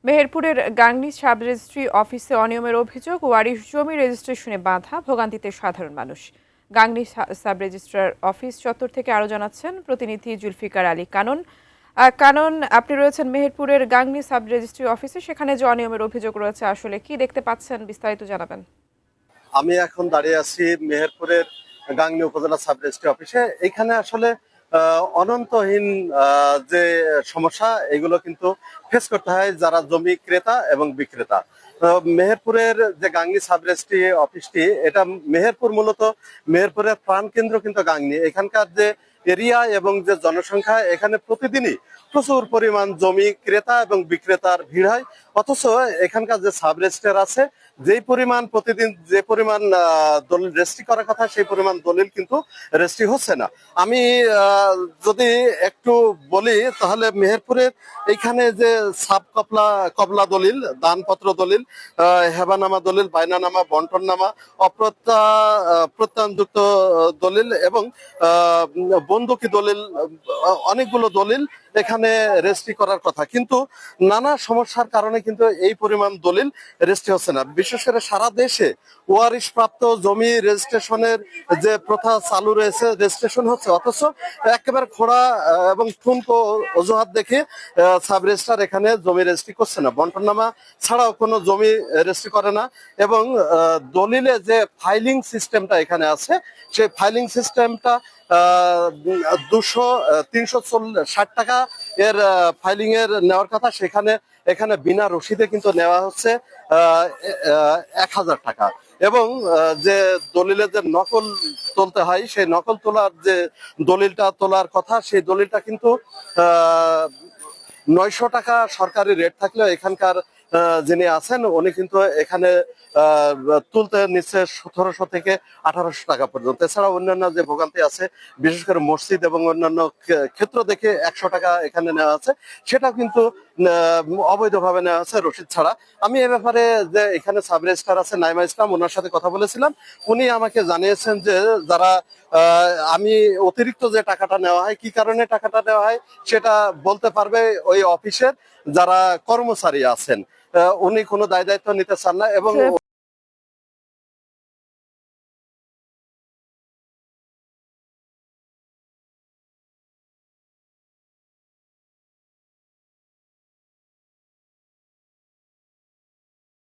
মেহেরপুরের Gangni sub registry অফিসে অনিয়মের অভিযোগ, ওয়ারিশ জমি রেজিস্ট্রেশনে বাধা, ভোগান্তিতে সাধারণ মানুষ। গাংনী সাব রেজিস্ট্রার অফিস চত্বর থেকে আরো জানাচ্ছেন প্রতিনিধি জুলফিকার আলী কানন। কানন, আপনি রয়েছেন মেহেরপুরের গাংনী সাব রেজিস্ট্রি অফিসে, সেখানে যে অনিয়মের অভিযোগ রয়েছে আসলে কি দেখতে পাচ্ছেন, বিস্তারিত জানাবেন। আমি এখন দাঁড়িয়ে আছি মেহেরপুরের গাংনী উপজেলা সাব রেজিস্ট্রি অফিসে। এখানে আসলে অনন্তহীন যে সমস্যা, এগুলো কিন্তু ফেস করতে হয় যারা জমি ক্রেতা এবং বিক্রেতা। মেহেরপুরের যে গাংনী সাব রেজিস্ট্রি অফিসটি, এটা মেহেরপুর মূলত মেহেরপুরের প্রাণকেন্দ্র কিন্তু গাংনী। এখানকার যে এরিয়া এবং যে জনসংখ্যা, এখানে প্রতিদিনই প্রচুর পরিমাণ জমি ক্রেতা এবং বিক্রেতার ভিড় হয়। অথচ এখানকার যে সাব রেজিস্ট্রার আছে, যেই পরিমাণ প্রতিদিন যে পরিমাণ দলিল রেজিস্ট্রি করার কথা, সেই পরিমাণ দলিল কিন্তু রেজিস্ট্রি হচ্ছে না। আমি যদি একটু বলি তাহলে মেহেরপুরের এইখানে যে সাব কবলা দলিল, দানপত্র দলিল, হেবানামা দলিল, বায়নানামা, বন্টননামা, প্রত্যয়নযুক্ত দলিল এবং বন্দুকি দলিল, অনেকগুলো দলিল এখানে রেজিস্ট্রি করার কথা, কিন্তু নানা সমস্যার কারণে কিন্তু এই পরিমাণ দলিল রেজিস্ট্রি হচ্ছে না। বিশেষ করে সারা দেশে ওয়ারিশ প্রাপ্ত জমি রেজিস্ট্রেশনের যে প্রথা চালু রয়েছে, রেজিস্ট্রেশন হচ্ছে, অথচ একেবারে খোড়া এবং ঠুনকো অজুহাত দেখে সাব রেজিস্ট্রার এখানে জমি রেজিস্ট্রি করছে না। বন্টননামা ছাড়াও কোনো জমি রেজিস্ট্রি করে না এবং দলিলে যে ফাইলিং সিস্টেমটা এখানে আছে, সেই ফাইলিং সিস্টেমটা 360 টাকা এর ফাইলিং এর নেওয়ার কথা, সেখানে এখানে বিনা রসিদে কিন্তু নেওয়া হচ্ছে 1000 টাকা। এবং যে দলিলের যে নকল তুলতে হয়, সেই নকল তোলার যে দলিলটা তোলার কথা, সেই দলিলটা কিন্তু 900 টাকা সরকারি রেট থাকলেও এখানকার যিনি আছেন উনি কিন্তু এখানে তুলতে নিচ্ছে 1700 থেকে 1800 টাকা পর্যন্ত। এছাড়া অন্যান্য যে ভোগান্তি আছে, বিশেষ করে মসজিদ এবং অন্যান্য ক্ষেত্র দেখে 100 টাকা এখানে নেওয়া আছে, সেটা কিন্তু অবৈধভাবে নেওয়া আছে রসিদ ছাড়া। আমি এ ব্যাপারে যে এখানে সাব রেজিস্ট্রার আছে নাইমা ইসলাম, ওনার সাথে কথা বলেছিলাম। উনি আমাকে জানিয়েছেন যে যারা আমি অতিরিক্ত যে টাকাটা নেওয়া হয়, কি কারণে টাকাটা নেওয়া হয় সেটা বলতে পারবে ওই অফিসের যারা কর্মচারী আছেন। উনি কোনো দায় দায়িত্ব নিতে চান না এবং